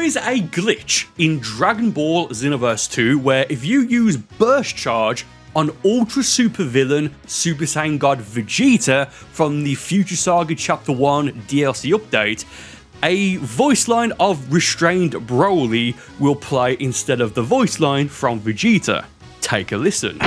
There is a glitch in Dragon Ball Xenoverse 2 where if you use Burst Charge on Ultra Supervillain Super Saiyan God Vegeta from the Future Saga Chapter 1 DLC update, a voice line of Restrained Broly will play instead of the voice line from Vegeta. Take a listen.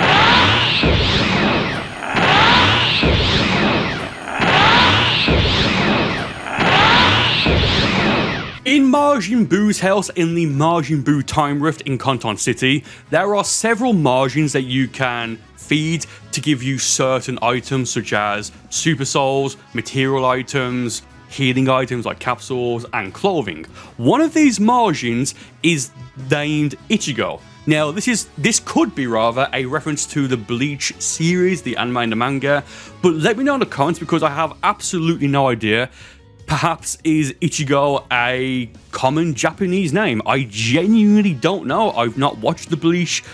In Majin Buu's house in the Majin Buu Time Rift in Conton City, there are several Majins that you can feed to give you certain items such as Super Souls, material items, healing items like capsules, and clothing. One of these Majins is named Ichigo. Now, this could be rather a reference to the Bleach series, the anime and the manga, but let me know in the comments because I have absolutely no idea. Perhaps is Ichigo a common Japanese name? I genuinely don't know. I've not watched the Bleach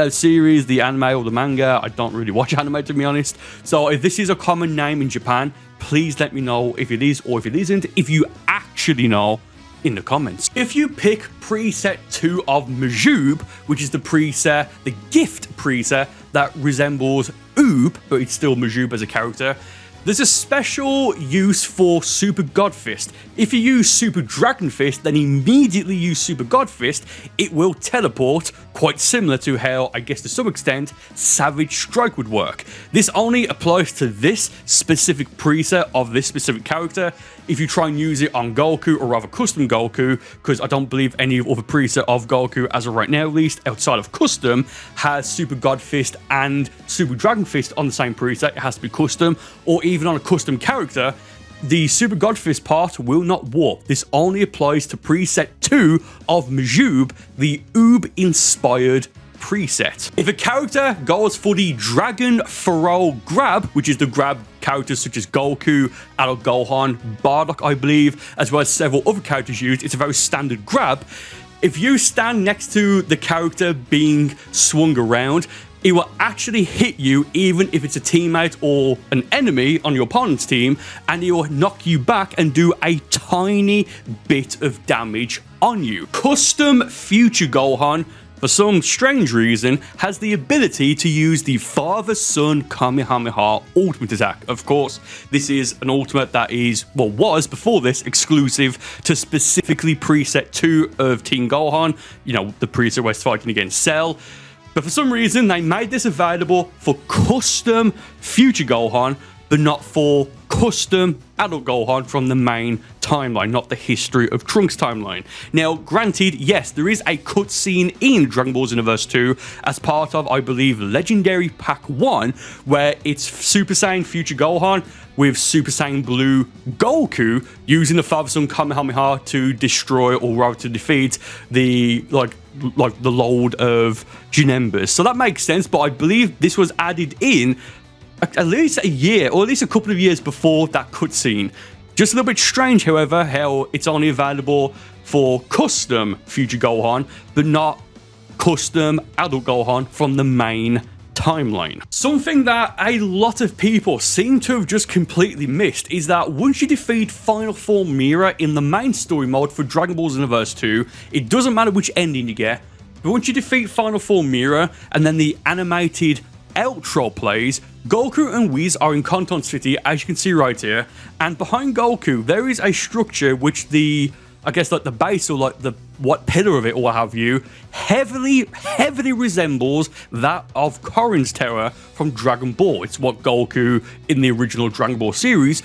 series, the anime or the manga. I don't really watch anime, to be honest. So if this is a common name in Japan, please let me know if it is or if it isn't. If you actually know, in the comments. If you pick preset 2 of Majuub, which is the preset, the gift preset that resembles Uub, but it's still Majuub as a character, there's a special use for Super God Fist. If you use Super Dragon Fist, then immediately use Super God Fist, it will teleport, quite similar to how, I guess to some extent, Savage Strike would work. This only applies to this specific preset of this specific character. If you try and use it on Goku, or rather custom Goku, because I don't believe any other preset of Goku, as of right now at least, outside of custom, has Super God Fist and Super Dragon Fist on the same preset. It has to be custom, or even on a custom character, the Super God Fist part will not warp. This only applies to preset 2 of Majuub, the Uub-inspired preset. If a character goes for the Dragon Furrow grab, which is the grab characters such as Goku, Adult Gohan, Bardock, I believe, as well as several other characters used, it's a very standard grab. If you stand next to the character being swung around, it will actually hit you even if it's a teammate or an enemy on your opponent's team, and it will knock you back and do a tiny bit of damage on you. Custom Future Gohan, for some strange reason, has the ability to use the Father-Son Kamehameha ultimate attack. Of course, this is an ultimate that is, well, was before this exclusive to specifically preset 2 of Team Gohan, you know, the preset where it's fighting against Cell. But for some reason, they made this available for custom Future Gohan, but not for custom Adult Gohan from the main timeline, not the History of Trunks timeline. Now, granted, yes, there is a cutscene in Dragon Ball Xenoverse 2 as part of, I believe, Legendary Pack 1, where it's Super Saiyan Future Gohan with Super Saiyan Blue Goku using the Father-Son Kamehameha to destroy, or rather to defeat, the like the load of Xenoverse. So that makes sense, but I believe this was added in at least a year, or at least a couple of years before that cutscene. Just a little bit strange, however, how it's only available for custom Future Gohan, but not custom Adult Gohan from the main timeline. Something that a lot of people seem to have just completely missed is that once you defeat Final Form Mira in the main story mode for Dragon Ball Xenoverse 2, it doesn't matter which ending you get, but once you defeat Final Form Mira and then the animated outro plays, Goku and Whis are in Conton City, as you can see right here, and behind Goku there is a structure which I guess like the base, or like the what pillar of it, or what have you, heavily resembles that of Korin's Tower from Dragon Ball. It's what Goku in the original Dragon Ball series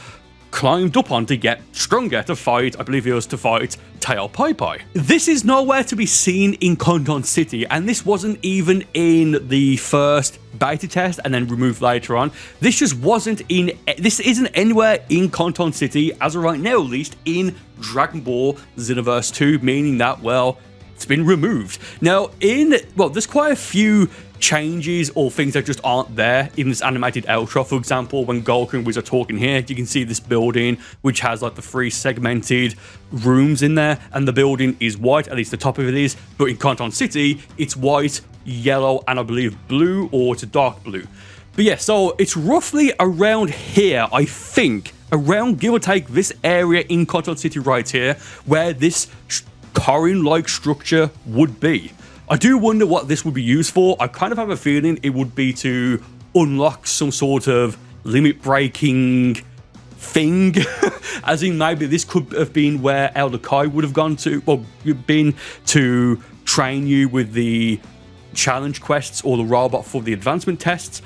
climbed up on to get stronger to fight, I believe it was to fight Tail Pai Pai. This is nowhere to be seen in Conton City, and this wasn't even in the first beta test and then removed later on. This isn't anywhere in Conton City, as of right now at least, in Dragon Ball Xenoverse 2, meaning that, well, it's been removed. Now, there's quite a few changes or things that just aren't there in this animated outro. For example, when Goku and Whis are talking here, you can see this building which has like the 3 segmented rooms in there, and the building is white, at least the top of it is, but in Conton City it's white, yellow, and I believe blue, or it's a dark blue. But yeah, so it's roughly around here, I think, around give or take this area in Conton City right here, where this Korin-like structure would be. I do wonder what this would be used for. I kind of have a feeling it would be to unlock some sort of limit-breaking thing. As in, maybe this could have been where Elder Kai would have gone to, or been to train you with the challenge quests or the robot for the advancement tests.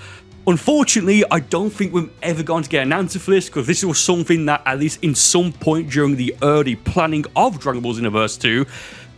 Unfortunately, I don't think we're ever going to get an answer for this, because this was something that, at least in some point during the early planning of Dragon Ball Xenoverse 2,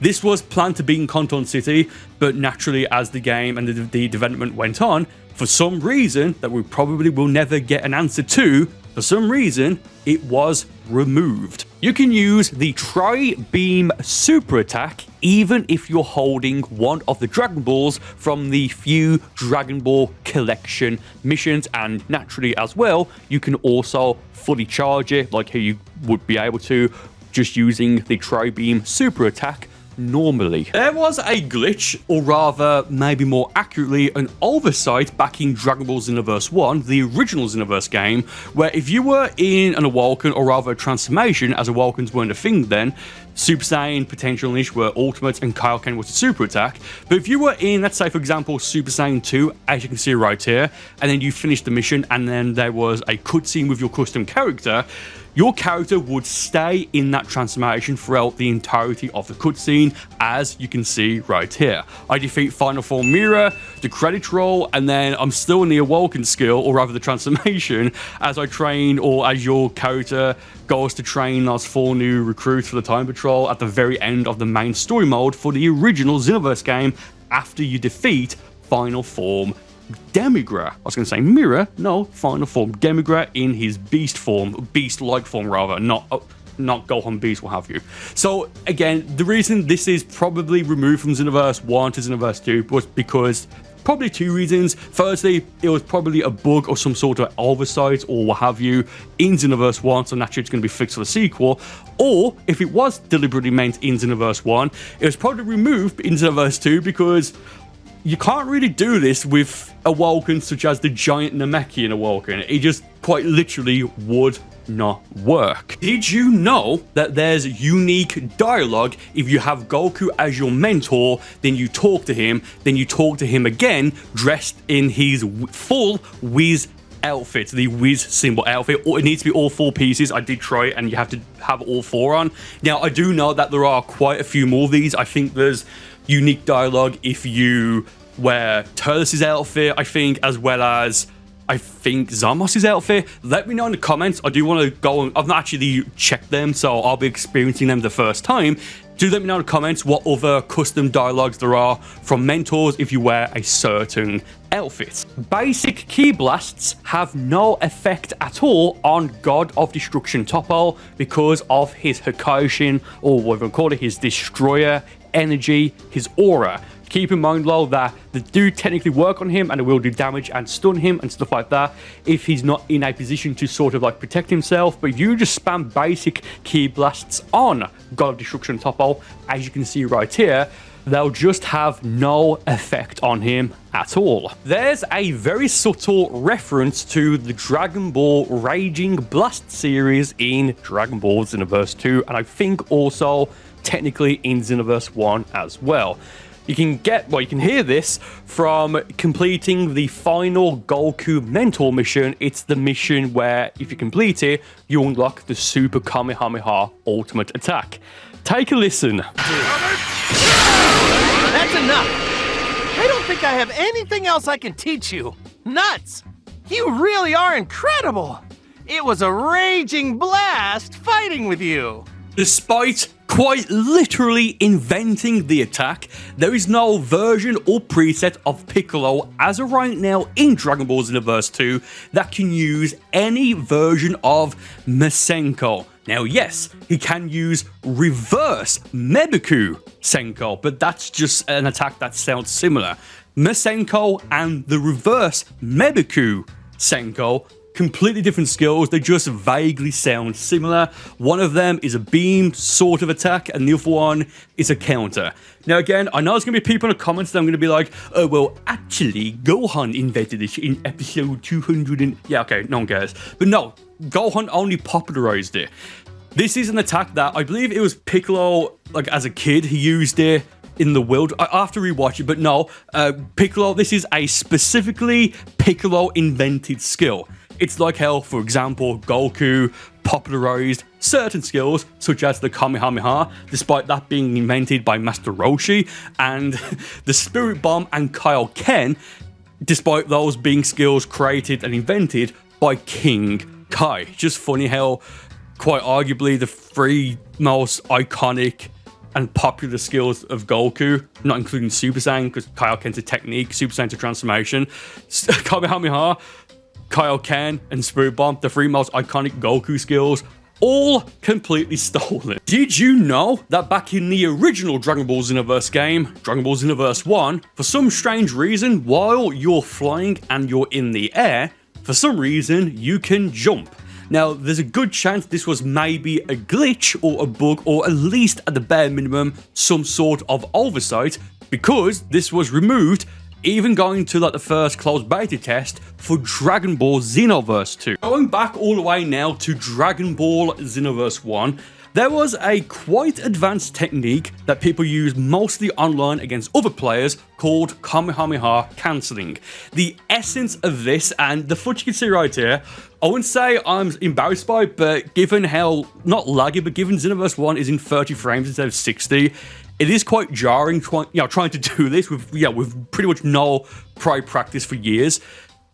this was planned to be in Conton City, but naturally, as the game and the development went on, for some reason that we probably will never get an answer to, for some reason, it was removed. You can use the Tri-Beam Super Attack even if you're holding one of the Dragon Balls from the few Dragon Ball Collection missions, and naturally as well, you can also fully charge it like how you would be able to just using the Tri-Beam Super Attack normally. There was a glitch, or rather, maybe more accurately, an oversight back in Dragon Ball Xenoverse 1, the original Xenoverse game, where if you were in an Awoken, or rather a transformation, as Awokens weren't a thing then, Super Saiyan, Potential Unleash were ultimate, and Kaioken was a super attack. But if you were in, let's say for example, Super Saiyan 2, as you can see right here, and then you finished the mission, and then there was a cutscene with your custom character, your character would stay in that transformation throughout the entirety of the cutscene, as you can see right here. I defeat Final Form Mirror, the credit roll, and then I'm still in the Awoken skill, or rather the transformation, as I train, or as your character goes to train those 4 new recruits for the Time Patrol at the very end of the main story mode for the original Xenoverse game, after you defeat Final Form Demigra. I was going to say Mirror, no, Final Form Demigra in his beast form, beast-like form rather, not Gohan Beast, what have you. So again, the reason this is probably removed from Xenoverse 1 to Xenoverse 2 was because probably 2 reasons. Firstly, it was probably a bug or some sort of oversight or what have you in Xenoverse 1, so naturally it's going to be fixed for the sequel. Or if it was deliberately meant in Xenoverse 1, it was probably removed in Xenoverse 2 because you can't really do this with Awoken such as the giant Namekian Awoken. It just quite literally would not work. Did you know that there's unique dialogue if you have Goku as your mentor, then you talk to him again dressed in his full Whis outfit, the Whis symbol outfit, or it needs to be all 4 pieces. I did try it and you have to have all 4 on. Now I do know that there are quite a few more of these. I think there's unique dialogue if you wear Turles' outfit, I think, as well as I think Zamos' outfit. Let me know in the comments. I do want to go and I've not actually checked them, so I'll be experiencing them the first time. Do let me know in the comments what other custom dialogues there are from mentors if you wear a certain outfit. Basic Ki Blasts have no effect at all on God of Destruction Toppo because of his Hakaishin, or whatever we call it, his Destroyer energy, his aura. Keep in mind though that they do technically work on him and it will do damage and stun him and stuff like that if he's not in a position to sort of like protect himself. But if you just spam basic Ki Blasts on God of Destruction Toppo, as you can see right here, they'll just have no effect on him at all. There's a very subtle reference to the Dragon Ball Raging Blast series in Dragon Ball Xenoverse 2, and I think also technically in Xenoverse 1 as well. You can hear this from completing the final Goku mentor mission. It's the mission where if you complete it, you unlock the Super Kamehameha ultimate attack. Take a listen. That's enough. I don't think I have anything else I can teach you. Nuts! You really are incredible. It was a raging blast fighting with you. Despite quite literally inventing the attack, there is no version or preset of Piccolo as of right now in Dragon Ball Xenoverse 2 that can use any version of Masenko. Now yes, he can use reverse Mebiku Senko, but that's just an attack that sounds similar. Masenko and the reverse Mebiku Senko, completely different skills, they just vaguely sound similar. One of them is a beam sort of attack and the other one is a counter. Now again, I know there's going to be people in the comments that I'm going to be like, oh well, actually Gohan invented this in episode 200 and... yeah, okay, no one cares. But no, Gohan only popularized it. This is an attack that I believe it was Piccolo, like as a kid, he used it in the world. I have to rewatch it, but no, Piccolo, this is a specifically Piccolo invented skill. It's like how, for example, Goku popularized certain skills, such as the Kamehameha, despite that being invented by Master Roshi, and the Spirit Bomb and Kaioken, despite those being skills created and invented by King Kai. Just funny how, quite arguably, the three most iconic and popular skills of Goku, not including Super Saiyan, because Kaioken's a technique, Super Saiyan's a transformation, Kamehameha, Kaioken, and Spirit Bomb, the three most iconic Goku skills, all completely stolen. Did you know that back in the original Dragon Ball Xenoverse game, Dragon Ball Xenoverse 1, for some strange reason, while you're flying and you're in the air, for some reason, you can jump. Now, there's a good chance this was maybe a glitch or a bug, or at least at the bare minimum, some sort of oversight, because this was removed even going to like the first closed beta test for Dragon Ball Xenoverse 2. Going back all the way now to Dragon Ball Xenoverse 1, there was a quite advanced technique that people use mostly online against other players called Kamehameha Cancelling. The essence of this, and the footage you can see right here, I wouldn't say I'm embarrassed by it, but given how, not laggy, but given Xenoverse 1 is in 30 frames instead of 60, it is quite jarring, trying to do this with pretty much no prior practice for years.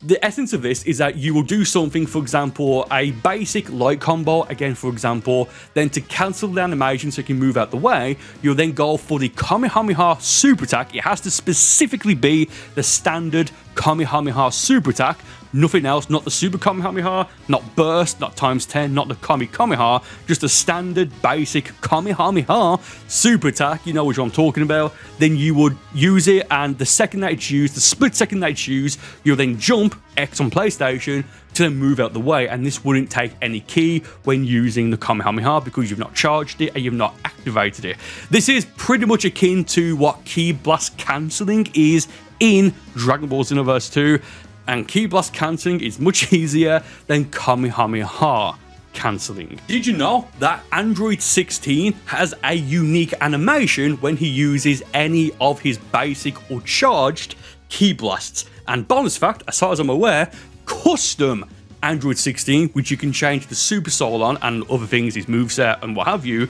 The essence of this is that you will do something, for example, a basic light combo, again, for example, then to cancel the animation so you can move out the way, you'll then go for the Kamehameha super attack. It has to specifically be the standard Kamehameha super attack, nothing else, not the super Kamehameha, not burst, not times 10, not the Kamehameha, just a standard basic Kamehameha super attack, you know which I'm talking about. Then you would use it, and the second that it's used, the split second that it's used, you'll then jump X on PlayStation to then move out the way, and this wouldn't take any key when using the Kamehameha because you've not charged it and you've not activated it. This is pretty much akin to what Ki Blast cancelling is in Dragon Ball Xenoverse 2, and Ki Blast cancelling is much easier than Kamehameha cancelling. Did you know that Android 16 has a unique animation when he uses any of his basic or charged Ki Blasts? And bonus fact, as far as I'm aware, custom Android 16, which you can change the Super Soul on and other things, his moveset and what have you,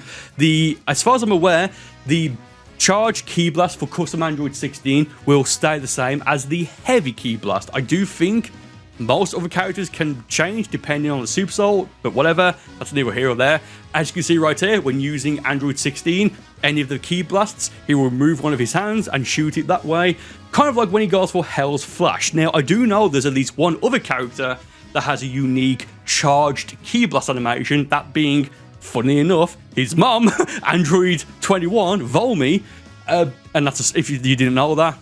as far as I'm aware, the charged Ki Blast for custom Android 16 will stay the same as the heavy Ki Blast. I do think most other characters can change depending on the Super Soul, but whatever, that's neither here or there. As you can see right here, when using Android 16, any of the Ki Blasts, he will remove one of his hands and shoot it that way, kind of like when he goes for Hell's Flash. Now, I do know there's at least one other character that has a unique charged Ki Blast animation, that being, funny enough, his mom, Android 21, Volmi, and that's if you didn't know that,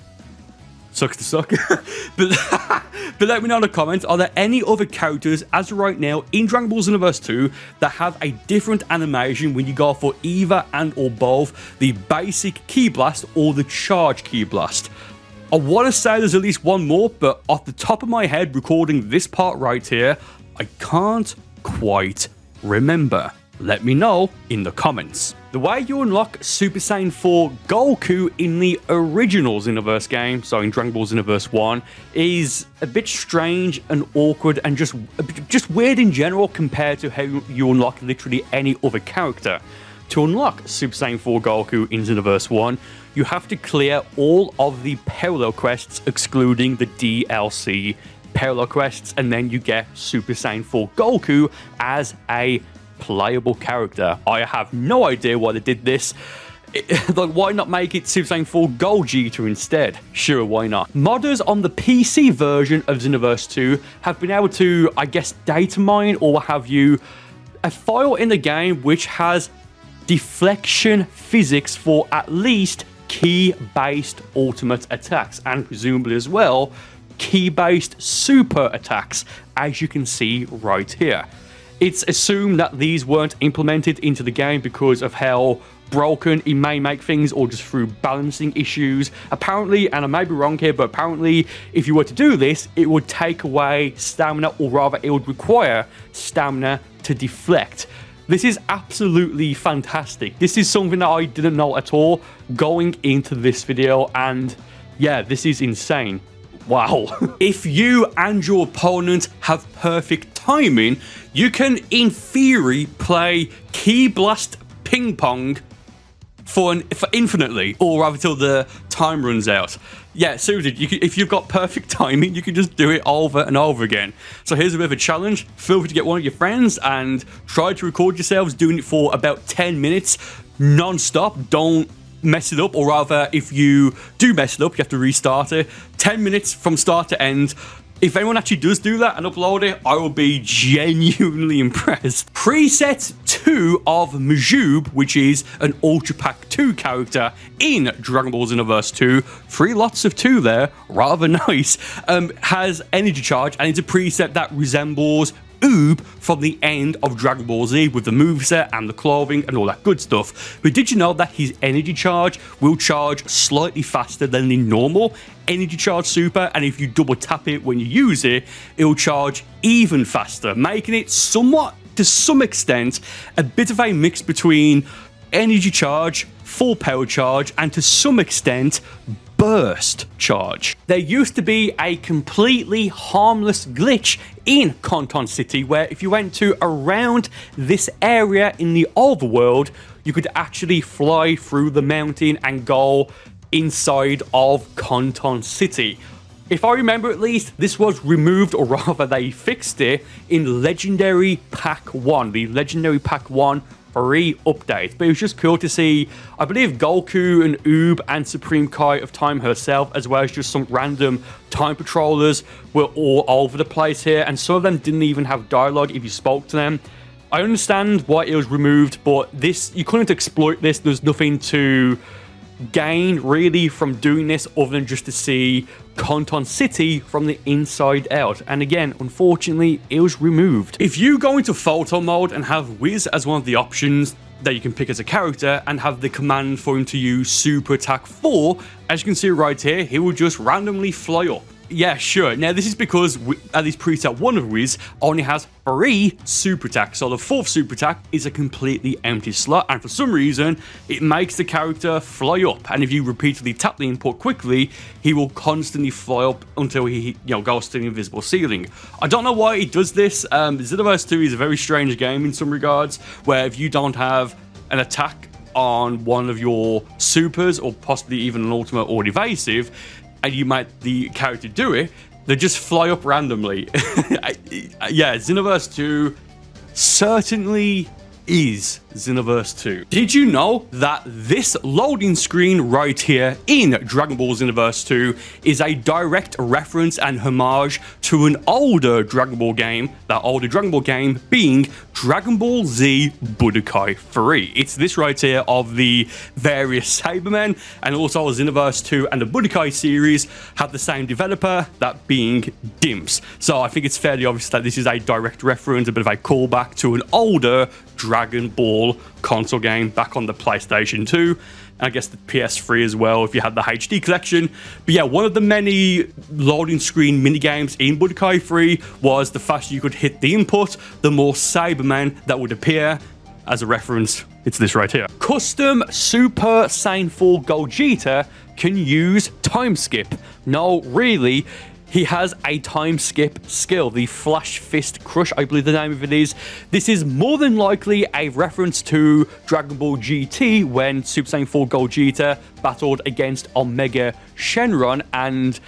sucks to suck. but let me know in the comments, are there any other characters as of right now in Dragon Ball Xenoverse 2 that have a different animation when you go for either and or both the basic Ki Blast or the charged Ki Blast? I want to say there's at least one more, but off the top of my head, recording this part right here, I can't quite remember. Let me know in the comments. The way you unlock Super Saiyan 4 Goku in the original Xenoverse game, so in Dragon Ball Xenoverse 1, is a bit strange and awkward and just weird in general compared to how you unlock literally any other character. To unlock Super Saiyan 4 Goku in Xenoverse 1, you have to clear all of the parallel quests excluding the DLC parallel quests, and then you get Super Saiyan 4 Goku as a playable character. I have no idea why they did this. Like, why not make it Super Saiyan 4 Gogeta instead? Sure, why not? Modders on the PC version of Xenoverse 2 have been able to, I guess, data mine or what have you, a file in the game which has deflection physics for at least key-based ultimate attacks, and presumably as well, key-based super attacks, as you can see right here. It's assumed that these weren't implemented into the game because of how broken it may make things, or just through balancing issues. Apparently, and I may be wrong here, but apparently if you were to do this, it would take away stamina, or rather it would require stamina to deflect. This is absolutely fantastic. This is something that I didn't know at all going into this video, and yeah, this is insane. Wow. If you and your opponent have perfect timing, you can, in theory, play Ki Blast Ping Pong for infinitely, or rather till the time runs out. Yeah, seriously, if you've got perfect timing, you can just do it over and over again. So here's a bit of a challenge. Feel free to get one of your friends and try to record yourselves doing it for about 10 minutes non-stop. Don't mess it up, or rather, if you do mess it up, you have to restart it. 10 minutes from start to end. If anyone actually does do that and upload it, I will be genuinely impressed. Preset 2 of Majuub, which is an Ultra Pack 2 character in Dragon Ball Xenoverse 2, 3 lots of 2 there, rather nice, has energy charge, and it's a preset that resembles Uub from the end of Dragon Ball Z with the moveset and the clothing and all that good stuff. But did you know that his energy charge will charge slightly faster than the normal energy charge super, and if you double tap it when you use it, it will charge even faster, making it somewhat, to some extent, a bit of a mix between energy charge, full power charge, and to some extent burst charge. There used to be a completely harmless glitch in Conton City where if you went to around this area in the overworld, you could actually fly through the mountain and go inside of Conton City. If I remember, at least, this was removed, or rather they fixed it in Legendary Pack 1, the Legendary Pack 1 free update. But it was just cool to see, I believe, Goku and Uub and Supreme Kai of Time herself, as well as just some random time patrollers, were all over the place here, and some of them didn't even have dialogue if you spoke to them. I understand why it was removed, but this, you couldn't exploit this. There's nothing to gain really from doing this other than just to see Conton City from the inside out, and again, unfortunately, it was removed. If you go into photo mode and have Whis as one of the options that you can pick as a character and have the command for him to use Super Attack 4, as you can see right here, he will just randomly fly up. Yeah, sure. Now, this is because at least preset 1 of Whis only has 3 super attacks, so the 4th super attack is a completely empty slot, and for some reason, it makes the character fly up, and if you repeatedly tap the input quickly, he will constantly fly up until he goes to the invisible ceiling. I don't know why he does this. Xenoverse 2 is a very strange game in some regards, where if you don't have an attack on one of your supers, or possibly even an ultimate or evasive, and you make the character do it, they just fly up randomly. Yeah, Xenoverse 2 certainly is Xenoverse 2. Did you know that this loading screen right here in Dragon Ball Xenoverse 2 is a direct reference and homage to an older Dragon Ball game, that older Dragon Ball game being Dragon Ball Z Budokai 3. It's this right here of the various Cybermen, and also Xenoverse 2 and the Budokai series have the same developer, that being Dimps. So I think it's fairly obvious that this is a direct reference, a bit of a callback to an older Dragon Ball console game back on the PlayStation 2, and I guess the PS3 as well if you had the HD collection. But yeah, one of the many loading screen minigames in Budokai 3 was the faster you could hit the input, the more Cybermen that would appear. As a reference, it's this right here. Custom Super Saiyan 4 Gogeta can use time skip. No, really. He has a time skip skill, the Flash Fist Crush, I believe the name of it is. This is more than likely a reference to Dragon Ball GT when Super Saiyan 4 Gogeta battled against Omega Shenron, and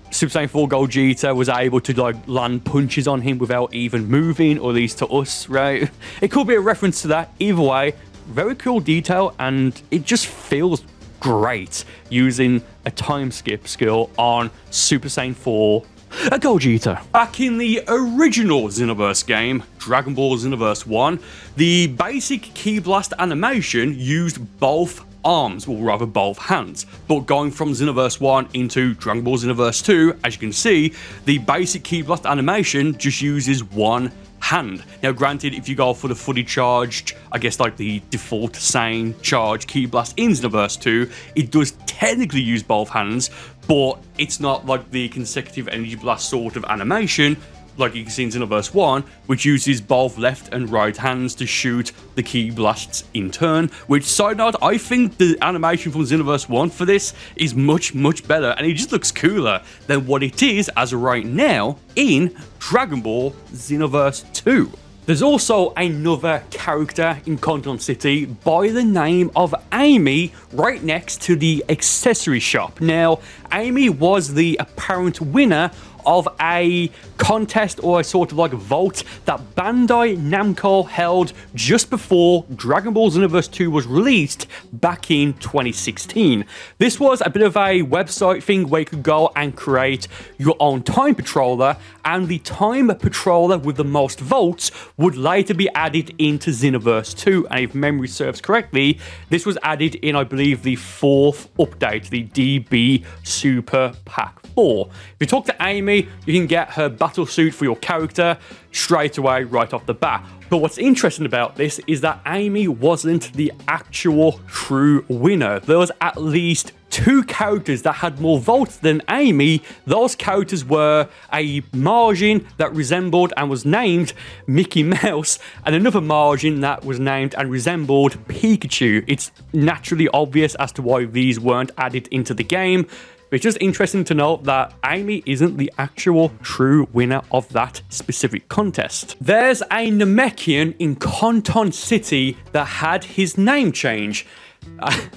Super Saiyan 4 Gogeta was able to like land punches on him without even moving, or at least to us, right? It could be a reference to that. Either way, very cool detail, and it just feels great using a time skip skill on Super Saiyan 4 Gogeta. Back in the original Xenoverse game, Dragon Ball Xenoverse 1, the basic Ki Blast animation used both arms, or rather both hands, but going from Xenoverse 1 into Dragon Ball Xenoverse 2, as you can see, the basic Ki Blast animation just uses one hand. Now granted, if you go for the fully charged, I guess like the default Saiyan charge Ki Blast in Xenoverse 2, it does technically use both hands, but it's not like the consecutive energy blast sort of animation like you can see in Xenoverse 1, which uses both left and right hands to shoot the ki blasts in turn, which, side note, I think the animation from Xenoverse 1 for this is much, much better, and it just looks cooler than what it is as of right now in Dragon Ball Xenoverse 2. There's also another character in Conton City by the name of Amy right next to the accessory shop. Now, Amy was the apparent winner of a contest or a sort of like vote that Bandai Namco held just before Dragon Ball Xenoverse 2 was released back in 2016. This was a bit of a website thing where you could go and create your own time patroller, and the time patroller with the most votes would later be added into Xenoverse 2, and if memory serves correctly, this was added in, I believe, the 4th update, the DB Super Pack 4. If you talk to Amy, you can get her battle suit for your character straight away, right off the bat. But what's interesting about this is that Amy wasn't the actual true winner. There was at least 2 characters that had more votes than Amy. Those characters were a Majin that resembled and was named Mickey Mouse, and another Majin that was named and resembled Pikachu. It's naturally obvious as to why these weren't added into the game. It's just interesting to note that Amy isn't the actual true winner of that specific contest. There's a Namekian in Conton City that had his name change.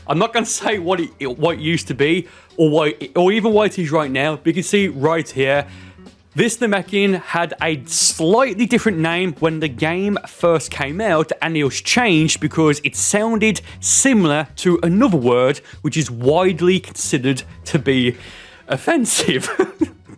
I'm not going to say what it used to be or even what it is right now, but you can see right here, this Namekian had a slightly different name when the game first came out, and it was changed because it sounded similar to another word which is widely considered to be offensive.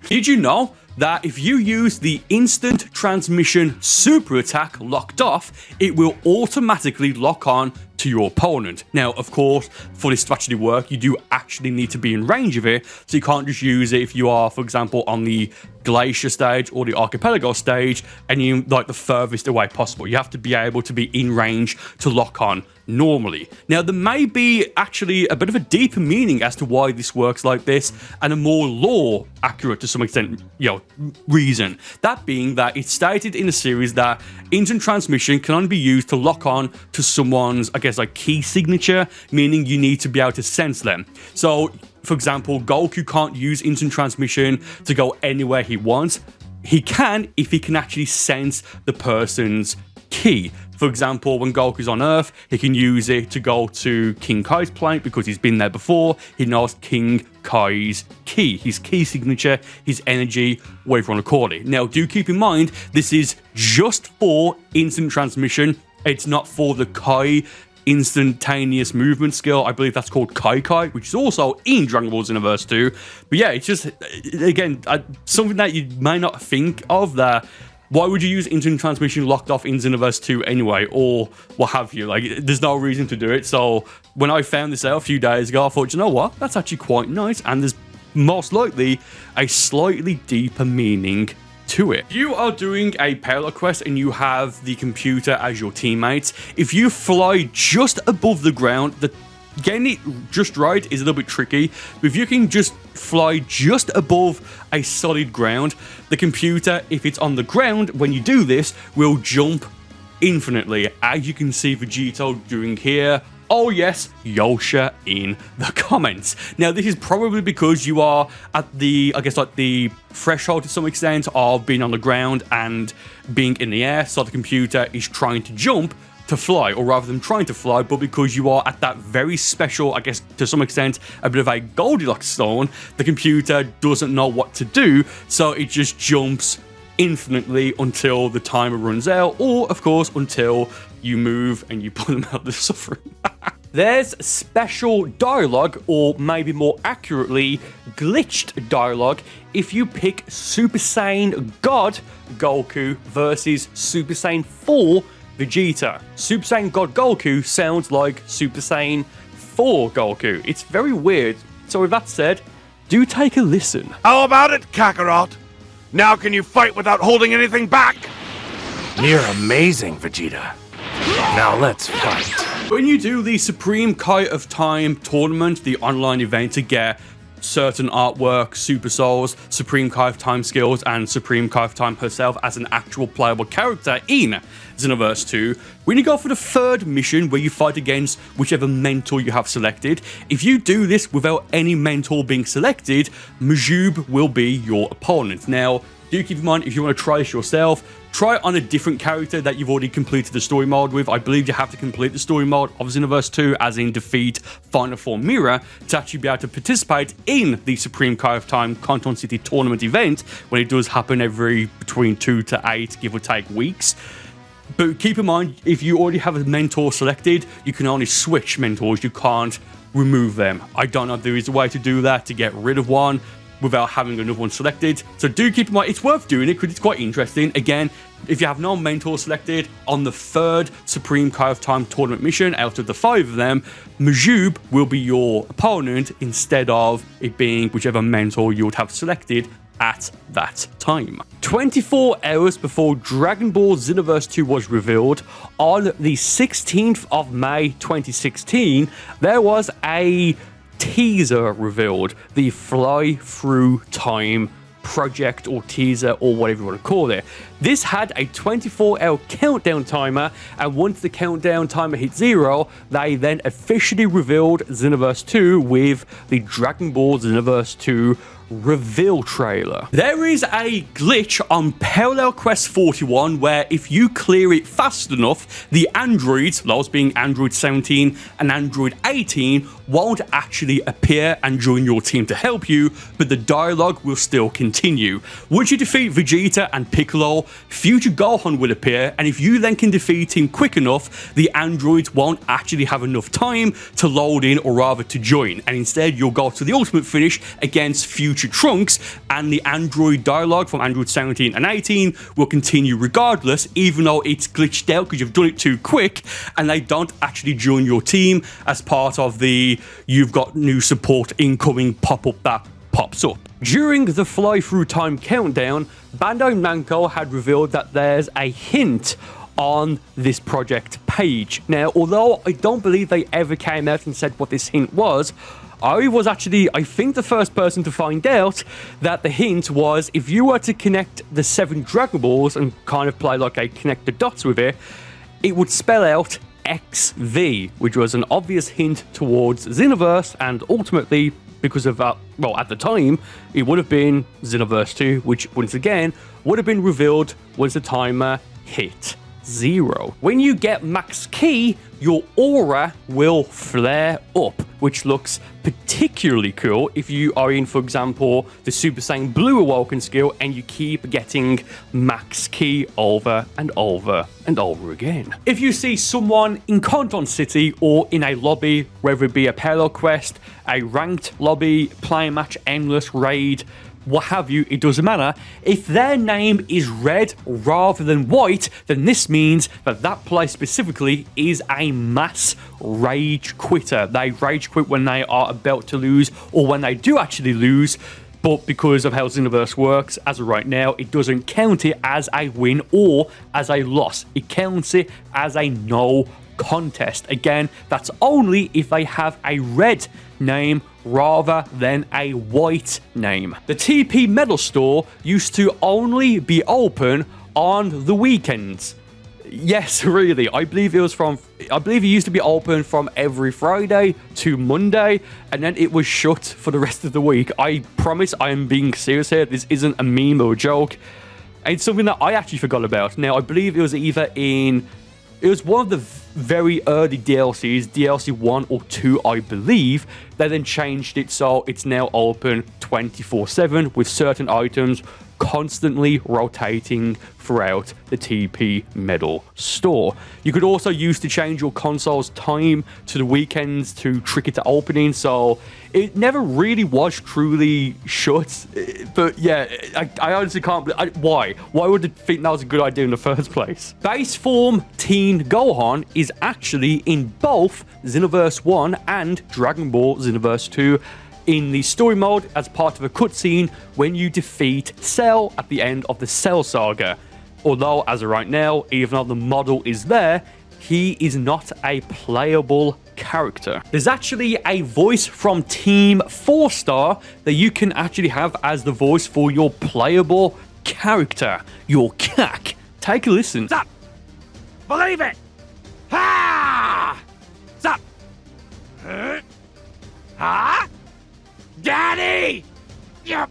Did you know that if you use the instant transmission super attack locked off, it will automatically lock on to your opponent? Now, of course, for this to actually work, you do actually need to be in range of it, so you can't just use it if you are, for example, on the Glacier stage or the Archipelago stage and you like the furthest away possible. You have to be able to be in range to lock on normally. Now, there may be actually a bit of a deeper meaning as to why this works like this, and a more lore accurate to some extent, reason. That being that it's stated in the series that instant transmission can only be used to lock on to someone's, I guess, like key signature, meaning you need to be able to sense them. So, for example, Goku can't use instant transmission to go anywhere he wants. He can if he can actually sense the person's ki. For example, when Goku's on Earth, he can use it to go to King Kai's planet because he's been there before. He knows King Kai's ki, his ki signature, his energy, whatever you want to call it. Now, do keep in mind, this is just for instant transmission. It's not for the Kai instantaneous movement skill. I believe that's called Kai, which is also in Dragon Ball Xenoverse 2. But yeah, it's just, again, something that you may not think of, that why would you use instant transmission locked off in Xenoverse 2 anyway, or what have you? Like, there's no reason to do it. So when I found this out a few days ago, I thought, you know what, that's actually quite nice, and there's most likely a slightly deeper meaning to it. If you are doing a payload quest and you have the computer as your teammates, if you fly just above the ground, getting it just right is a little bit tricky, but if you can just fly just above a solid ground, the computer, if it's on the ground, when you do this, will jump infinitely, as you can see Vegeta doing here. Oh yes, Yosha in the comments. Now, this is probably because you are at the, I guess, like the threshold to some extent of being on the ground and being in the air, so the computer is trying to jump to fly, or rather than trying to fly, but because you are at that very special, I guess, to some extent, a bit of a Goldilocks zone, the computer doesn't know what to do, so it just jumps infinitely until the timer runs out, or, of course, until you move and you pull them out of the suffering. There's special dialogue, or maybe more accurately, glitched dialogue, if you pick Super Saiyan God Goku versus Super Saiyan 4 Vegeta. Super Saiyan God Goku sounds like Super Saiyan 4 Goku. It's very weird. So with that said, do take a listen. How about it, Kakarot? Now can you fight without holding anything back? You're amazing, Vegeta. Now let's fight. When you do the Supreme Kai of Time tournament, the online event to get certain artwork, Super Souls, Supreme Kai of Time skills, and Supreme Kai of Time herself as an actual playable character in Xenoverse 2. When you go for the third mission where you fight against whichever mentor you have selected, if you do this without any mentor being selected, Majuub will be your opponent. Now, do keep in mind, if you want to try this yourself, try it on a different character that you've already completed the story mode with. I believe you have to complete the story mode of Xenoverse 2, as in defeat Final Form Mirror, to actually be able to participate in the Supreme Kai of Time Conton City tournament event, when it does happen every between 2 to 8, give or take, weeks. But keep in mind, if you already have a mentor selected, you can only switch mentors, you can't remove them. I don't know if there is a way to do that, to get rid of one without having another one selected. So do keep in mind, it's worth doing it because it's quite interesting. Again, if you have no mentor selected on the third Supreme Kai of Time tournament mission out of the 5 of them, Majuub will be your opponent instead of it being whichever mentor you would have selected at that time. 24 hours before Dragon Ball Xenoverse 2 was revealed, on the 16th of May 2016, there was a teaser revealed, the Fly Through Time project or teaser or whatever you want to call it. This had a 24-hour countdown timer, and once the countdown timer hit 0, they then officially revealed Xenoverse 2 with the Dragon Ball Xenoverse 2 reveal trailer. There is a glitch on Parallel Quest 41 where if you clear it fast enough, the androids, those being Android 17 and Android 18, won't actually appear and join your team to help you, but the dialogue will still continue. Once you defeat Vegeta and Piccolo, future Gohan will appear, and if you then can defeat him quick enough, the androids won't actually have enough time to load in, or rather to join, and instead you'll go to the ultimate finish against future Trunks, and the android dialogue from Android 17 and 18 will continue regardless, even though it's glitched out because you've done it too quick, and they don't actually join your team as part of the "you've got new support incoming" pop-up that pops up. During the Fly Through Time countdown, Bandai Namco had revealed that there's a hint on this project page. Now, although I don't believe they ever came out and said what this hint was, I was actually, I think, the first person to find out that the hint was if you were to connect the 7 Dragon Balls and kind of play like a connect the dots with it, it would spell out XV, which was an obvious hint towards Xenoverse, and ultimately, because of that, well, at the time, it would have been Xenoverse 2, which, once again, would have been revealed once the timer hit 0. When you get max key, your aura will flare up, which looks particularly cool if you are in, for example, the Super Saiyan Blue Awoken skill and you keep getting max key over and over and over again. If you see someone in Conton City or in a lobby, whether it be a parallel quest, a ranked lobby, play match, endless raid, what have you, it doesn't matter. If their name is red rather than white, then this means that that player specifically is a mass rage quitter. They rage quit when they are about to lose or when they do actually lose, but because of how Xenoverse works, as of right now, it doesn't count it as a win or as a loss. It counts it as a no contest. Again, that's only if they have a red name rather than a white name. The TP Medal Store used to only be open on the weekends. Yes, really. I believe it used to be open from every Friday to Monday, and then it was shut for the rest of the week. I promise I am being serious here. This isn't a meme or a joke. It's something that I actually forgot about. Now, I believe it was it was one of the very early DLCs, DLC 1 or 2, I believe. They then changed it so it's now open 24/7 with certain items constantly rotating throughout the TP Medal Store. You could also use to change your console's time to the weekends to trick it to opening, so it never really was truly shut. But yeah, I honestly can't believe... Why would they think that was a good idea in the first place? Base form Teen Gohan is actually in both Xenoverse 1 and Dragon Ball Xenoverse 2 in the story mode as part of a cutscene when you defeat Cell at the end of the Cell Saga. Although, as of right now, even though the model is there, he is not a playable character. There's actually a voice from TeamFourStar that you can actually have as the voice for your playable character, your CAC. Take a listen. Stop! Believe it! Ha! Stop! Huh? Daddy! Yep.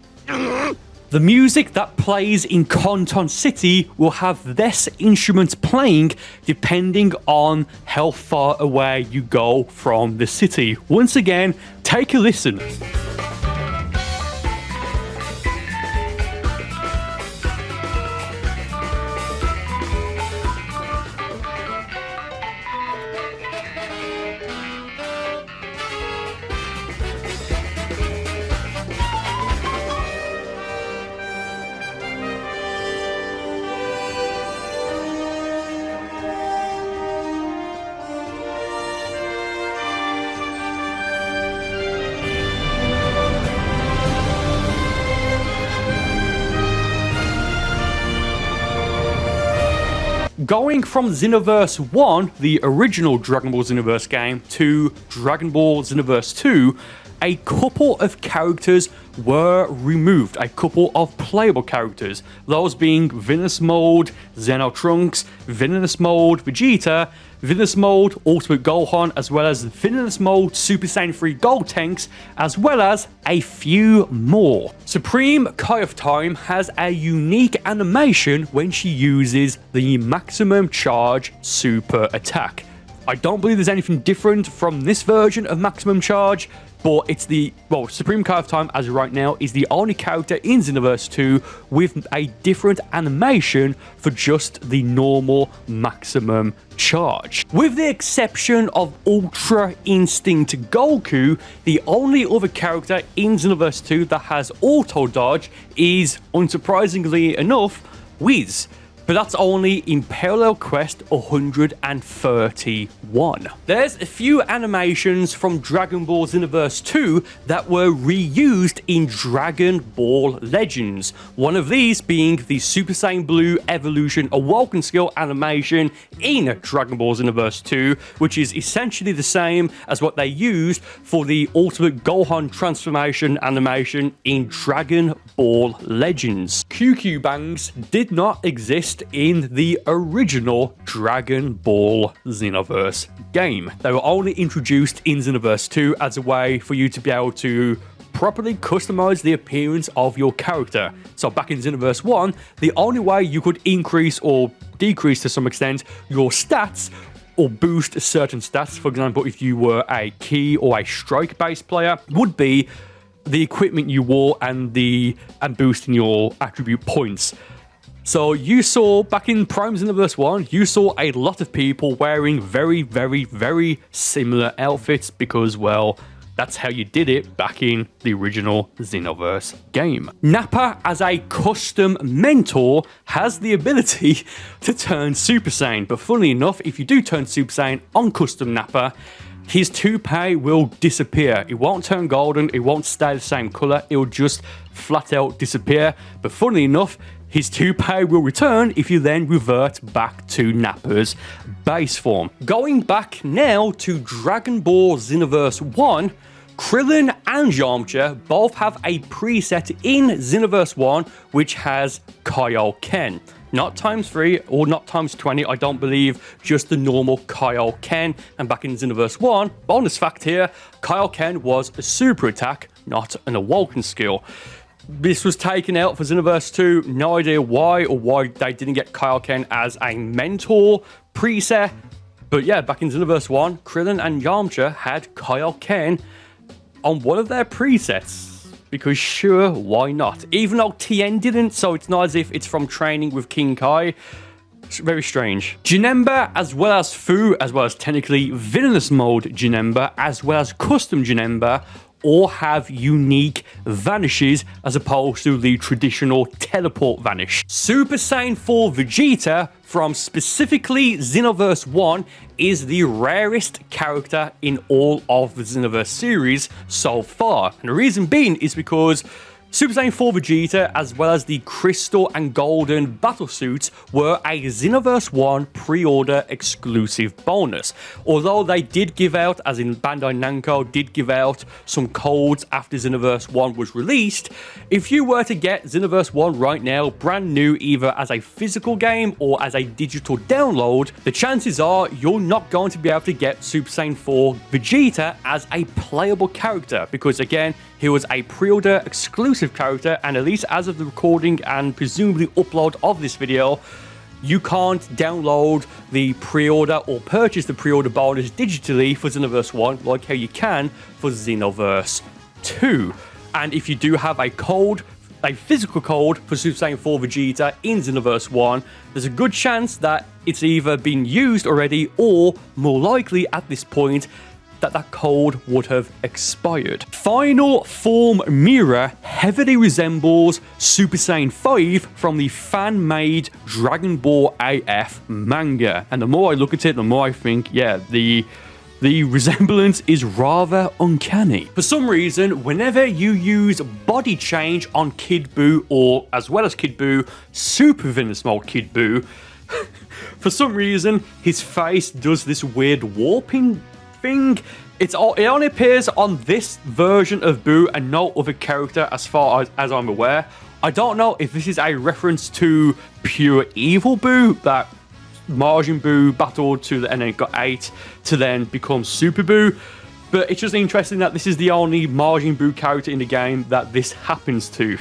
The music that plays in Conton City will have this instrument playing depending on how far away you go from the city. Once again, take a listen. Going from Xenoverse 1, the original Dragon Ball Xenoverse game, to Dragon Ball Xenoverse 2, a couple of characters were removed, a couple of playable characters, those being Villainous Mode, Xeno Trunks, Villainous Mode Vegeta, Villainous Mode Ultimate Gohan, as well as Villainous Mode Super Saiyan 3 Gotenks, as well as a few more. Supreme Kai of Time has a unique animation when she uses the Maximum Charge Super Attack. I don't believe there's anything different from this version of Maximum Charge, but it's Supreme Kai of Time, as of right now, is the only character in Xenoverse 2 with a different animation for just the normal Maximum Charge. With the exception of Ultra Instinct Goku, the only other character in Xenoverse 2 that has Auto Dodge is, unsurprisingly enough, Whis. But that's only in Parallel Quest 131. There's a few animations from Dragon Ball Xenoverse 2 that were reused in Dragon Ball Legends. One of these being the Super Saiyan Blue Evolution Awoken skill animation in Dragon Ball Xenoverse 2, which is essentially the same as what they used for the Ultimate Gohan transformation animation in Dragon Ball Legends. QQ Bangs did not exist in the original Dragon Ball Xenoverse game. They were only introduced in Xenoverse 2 as a way for you to be able to properly customize the appearance of your character. So back in Xenoverse 1, the only way you could increase or decrease to some extent your stats or boost certain stats, for example, if you were a key or a strike based player, would be the equipment you wore and boosting your attribute points. So you saw, back in Prime Xenoverse 1, you saw a lot of people wearing very, very, very similar outfits because, well, that's how you did it back in the original Xenoverse game. NAPPA, as a custom mentor, has the ability to turn Super Saiyan. But funnily enough, if you do turn Super Saiyan on custom NAPPA, his toupee will disappear. It won't turn golden, it won't stay the same color, it will just flat out disappear. But funnily enough, his toupee will return if you then revert back to Nappa's base form. Going back now to Dragon Ball Xenoverse 1, Krillin and Yamcha both have a preset in Xenoverse 1 which has Kaioken. Not times 3 or not times 20, I don't believe, just the normal Kaioken. And back in Xenoverse 1, bonus fact here, Kaioken was a super attack, not an Awoken skill. This was taken out for Xenoverse 2, no idea why or why they didn't get Kaioken as a mentor preset. But yeah, back in Xenoverse 1, Krillin and Yamcha had Kaioken on one of their presets. Because sure, why not? Even though Tien didn't, so it's not as if it's from training with King Kai. It's very strange. Janemba, as well as Fu, as well as technically Villainous Mode Janemba, as well as Custom Janemba, all have unique vanishes as opposed to the traditional teleport vanish. Super Saiyan 4 Vegeta from specifically Xenoverse 1 is the rarest character in all of the Xenoverse series so far. And the reason being is because Super Saiyan 4 Vegeta, as well as the Crystal and Golden Battlesuits, were a Xenoverse 1 pre-order exclusive bonus. Although they did give out, as in Bandai Namco did give out some codes after Xenoverse 1 was released, if you were to get Xenoverse 1 right now, brand new, either as a physical game or as a digital download, the chances are you're not going to be able to get Super Saiyan 4 Vegeta as a playable character, because again, he was a pre-order exclusive character, and at least as of the recording and presumably upload of this video, you can't download the pre-order or purchase the pre-order bonus digitally for Xenoverse 1 like how you can for Xenoverse 2. And if you do have a code, a physical code for Super Saiyan 4 Vegeta in Xenoverse 1, there's a good chance that it's either been used already, or more likely at this point that code would have expired. Final form mirror heavily resembles Super Saiyan 5 from the fan-made Dragon Ball AF manga. And the more I look at it, the more I think, yeah, the resemblance is rather uncanny. For some reason, whenever you use body change on Kid Buu, or as well as Kid Buu, Supervillain mode Kid Buu, for some reason, his face does this weird warping thing. It only appears on this version of Buu and no other character as far as I'm aware. I don't know if this is a reference to pure evil Buu, that Majin Buu battled to and then got 8 to then become Super Buu. But it's just interesting that this is the only Majin Buu character in the game that this happens to.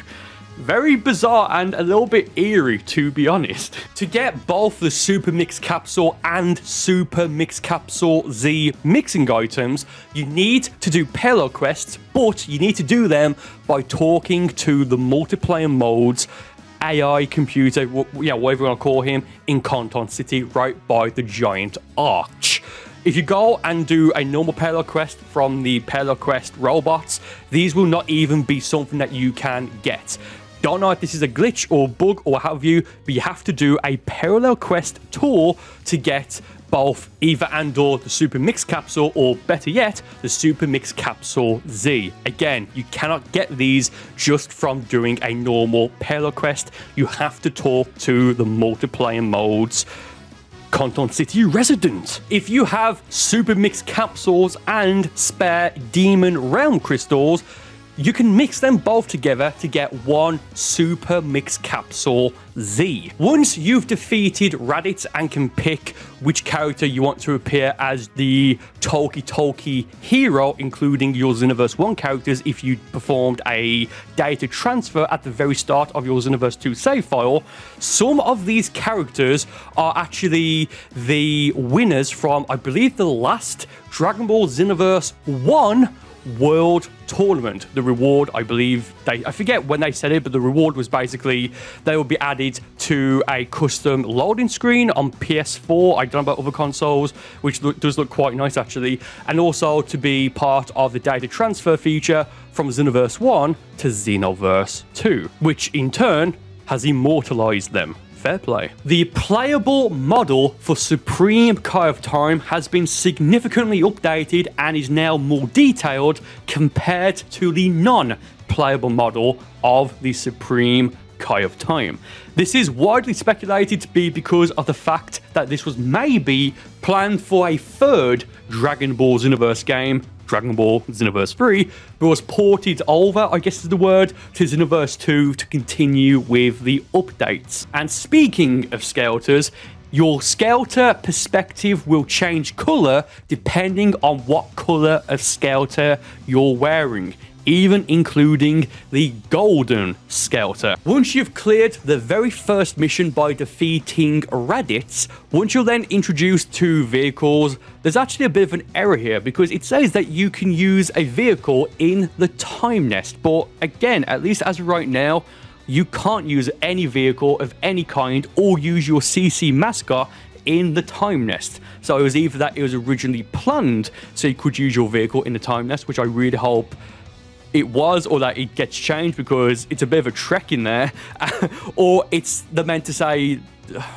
Very bizarre and a little bit eerie, to be honest. To get both the Super Mix Capsule and Super Mix Capsule Z mixing items, you need to do payload quests, but you need to do them by talking to the multiplayer mode's AI computer, whatever you want to call him, in Conton City, right by the giant arch. If you go and do a normal payload quest from the payload quest robots, these will not even be something that you can get. Don't know if this is a glitch or bug or what have you, but you have to do a parallel quest tour to get both either and or the Super Mix Capsule, or better yet, the Super Mix Capsule Z. Again, you cannot get these just from doing a normal payload quest. You have to talk to the multiplayer modes Conton City resident. If you have Super Mix Capsules and spare Demon Realm Crystals, you can mix them both together to get one Super Mix Capsule Z. Once you've defeated Raditz and can pick which character you want to appear as the Toki hero, including your Xenoverse 1 characters if you performed a data transfer at the very start of your Xenoverse 2 save file, some of these characters are actually the winners from, I believe, the last Dragon Ball Xenoverse 1 World Tournament. The reward, I believe, I forget when they said it, but the reward was basically they will be added to a custom loading screen on PS4. I don't know about other consoles, which does look quite nice actually, and also to be part of the data transfer feature from Xenoverse 1 to Xenoverse 2, which in turn has immortalized them. Fair play. The playable model for Supreme Kai of Time has been significantly updated and is now more detailed compared to the non-playable model of the Supreme Kai of Time. This is widely speculated to be because of the fact that this was maybe planned for a third Dragon Ball Xenoverse game, Dragon Ball Xenoverse 3, but was ported over, I guess is the word, to Xenoverse 2 to continue with the updates. And speaking of Skelters, your Skelter perspective will change colour depending on what colour of Skelter you're wearing, even including the golden Skelter. Once you've cleared the very first mission by defeating Raditz, once you're then introduced to vehicles, there's actually a bit of an error here because it says that you can use a vehicle in the time nest, but again, at least as of right now, you can't use any vehicle of any kind or use your CC mascot in the time nest. So it was either that it was originally planned so you could use your vehicle in the time nest, which I really hope it was, or that it gets changed because it's a bit of a trek in there, or they're meant to say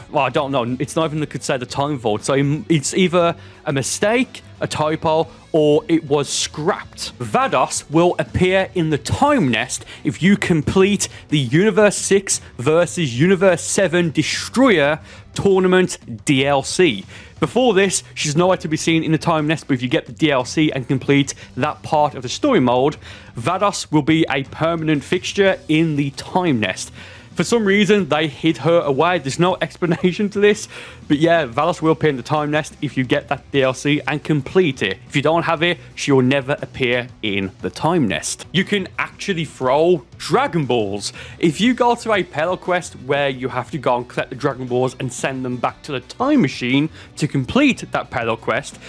well, I don't know. It's not even I could say the time vault. So it's either a mistake, a typo, or it was scrapped. Vados will appear in the Time Nest if you complete the Universe 6 versus Universe 7 Destroyer Tournament DLC. Before this, she's nowhere to be seen in the Time Nest, but if you get the DLC and complete that part of the story mode, Vados will be a permanent fixture in the Time Nest. For some reason, they hid her away. There's no explanation to this. But yeah, Vados will appear in the Time Nest if you get that DLC and complete it. If you don't have it, she will never appear in the Time Nest. You can actually throw Dragon Balls. If you go to a Pelo quest where you have to go and collect the Dragon Balls and send them back to the Time Machine to complete that Pelo quest,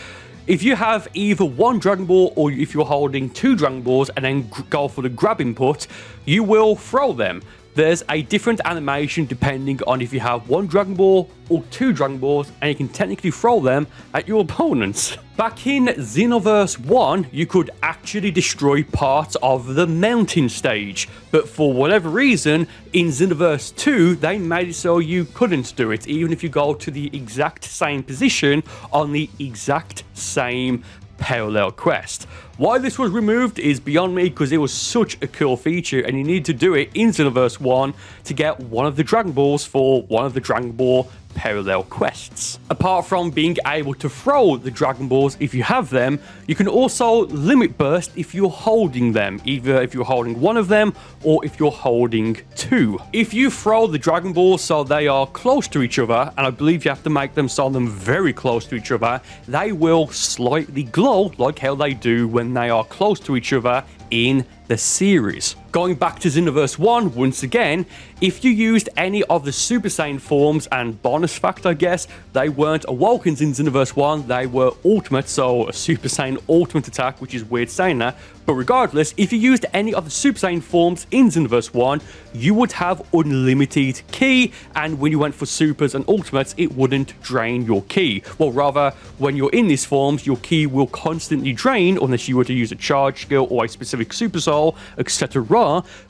if you have either one Dragon Ball or if you're holding two Dragon Balls and then go for the grab input, you will throw them. There's a different animation depending on if you have one Dragon Ball or two Dragon Balls, and you can technically throw them at your opponents. Back in Xenoverse 1, you could actually destroy parts of the mountain stage, but for whatever reason, in Xenoverse 2, they made it so you couldn't do it, even if you go to the exact same position on the exact same parallel quest. Why this was removed is beyond me, because it was such a cool feature and you need to do it in Xenoverse 1 to get one of the Dragon Balls for one of the Dragon Ball parallel quests. Apart from being able to throw the Dragon Balls if you have them, you can also limit burst if you're holding them, either if you're holding one of them or if you're holding two. If you throw the Dragon Balls so they are close to each other, and I believe you have to make them so them very close to each other, they will slightly glow like how they do when they are close to each other in the series. Going back to Xenoverse 1, once again, if you used any of the Super Saiyan forms, and bonus fact I guess, they weren't Awokens in Xenoverse 1, they were Ultimate, so a Super Saiyan Ultimate attack, which is weird saying that, but regardless, if you used any of the Super Saiyan forms in Xenoverse 1, you would have unlimited ki, and when you went for Supers and Ultimates, it wouldn't drain your ki. Well, rather, when you're in these forms, your ki will constantly drain unless you were to use a charge skill or a specific Super Soul, etc.,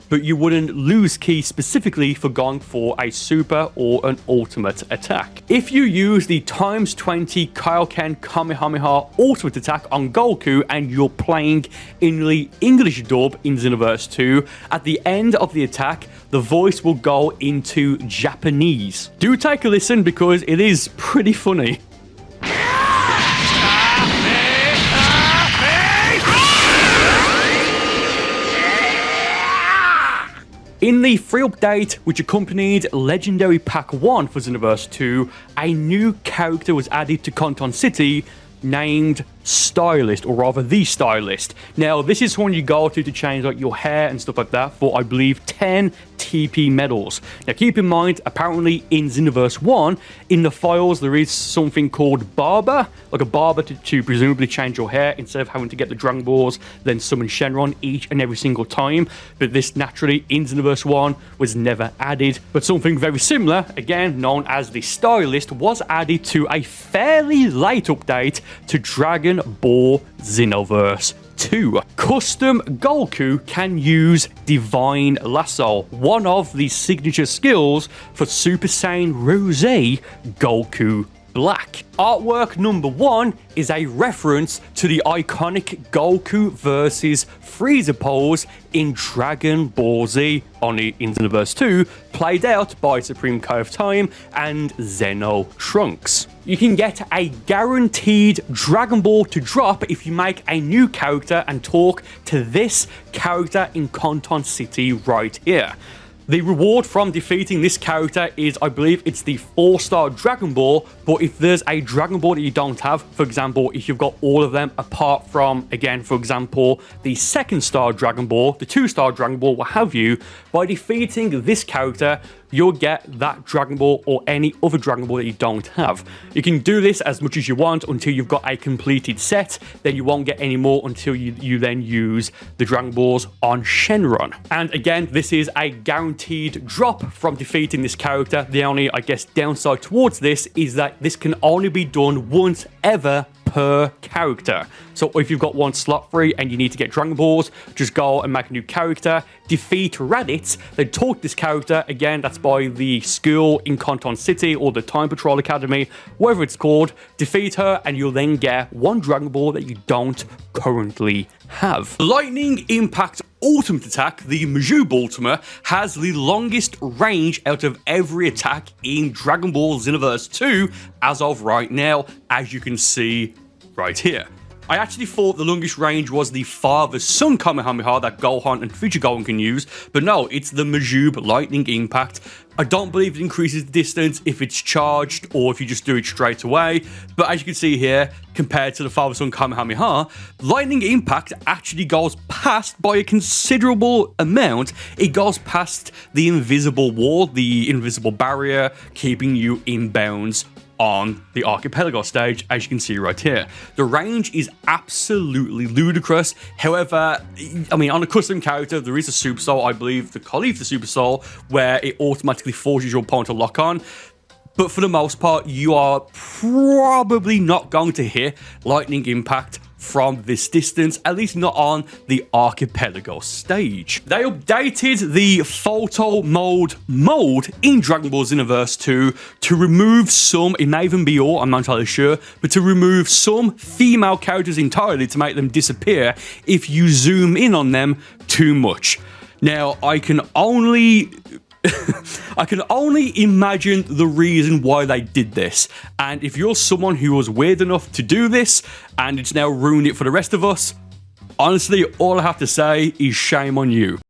but you wouldn't lose ki specifically for going for a Super or an Ultimate attack. If you use the ×20 Kaioken Kamehameha Ultimate attack on Goku and you're playing in the English dub in Xenoverse 2, at the end of the attack, the voice will go into Japanese. Do take a listen because it is pretty funny. In the free update, which accompanied Legendary Pack 1 for Xenoverse 2, a new character was added to Conton City named Stylist, or rather the Stylist. Now, this is when you go to change like your hair and stuff like that for, I believe, 10 TP medals. Now, keep in mind, apparently in Xenoverse 1, in the files, there is something called Barber, like a barber to presumably change your hair instead of having to get the Dragon Balls, then summon Shenron each and every single time. But this naturally in Xenoverse 1 was never added. But something very similar, again known as the Stylist, was added to a fairly late update to Dragon Ball Xenoverse 2. Custom Goku can use Divine Lasso, one of the signature skills for Super Saiyan Rose Goku Black. Artwork number 1 is a reference to the iconic Goku versus Frieza pose in Dragon Ball Z, only in Xenoverse 2, played out by Supreme Kai of Time and Zeno Trunks. You can get a guaranteed Dragon Ball to drop if you make a new character and talk to this character in Conton City right here. The reward from defeating this character is, I believe, it's the 4-star Dragon Ball, but if there's a Dragon Ball that you don't have, for example, if you've got all of them apart from, again, for example, the 2nd-star Dragon Ball, the 2-star Dragon Ball, what have you, by defeating this character, you'll get that Dragon Ball or any other Dragon Ball that you don't have. You can do this as much as you want until you've got a completed set, then you won't get any more until you then use the Dragon Balls on Shenron. And again, this is a guaranteed guaranteed drop from defeating this character. The only, I guess, downside towards this is that this can only be done once ever per character. So if you've got one slot free and you need to get Dragon Balls, just go and make a new character, defeat Raditz, then talk this character. Again, that's by the school in Conton City or the Time Patrol Academy, whatever it's called. Defeat her and you'll then get one Dragon Ball that you don't currently have. Lightning Impact Ultimate Attack, the Majuub Ultima, has the longest range out of every attack in Dragon Ball Xenoverse 2 as of right now, as you can see right here. I actually thought the longest range was the father-son Kamehameha that Gohan and future Gohan can use, but no, it's the Majuub Lightning Impact. I don't believe it increases the distance if it's charged or if you just do it straight away, but as you can see here, compared to the father-son Kamehameha, Lightning Impact actually goes past by a considerable amount. It goes past the invisible wall, the invisible barrier, keeping you in bounds on the archipelago stage, as you can see right here. The range is absolutely ludicrous. However, I mean, on a custom character, there is a Super Soul, I believe, the Caulifla Super Soul, where it automatically forces your opponent to lock on. But for the most part, you are probably not going to hit Lightning Impact from this distance, at least not on the archipelago stage. They updated the photo mode in Dragon Ball Xenoverse 2 to remove some, it may even be all, I'm not entirely sure, but to remove some female characters entirely to make them disappear if you zoom in on them too much. Now, I can only imagine the reason why they did this, and if you're someone who was weird enough to do this and it's now ruined it for the rest of us, honestly, all I have to say is shame on you.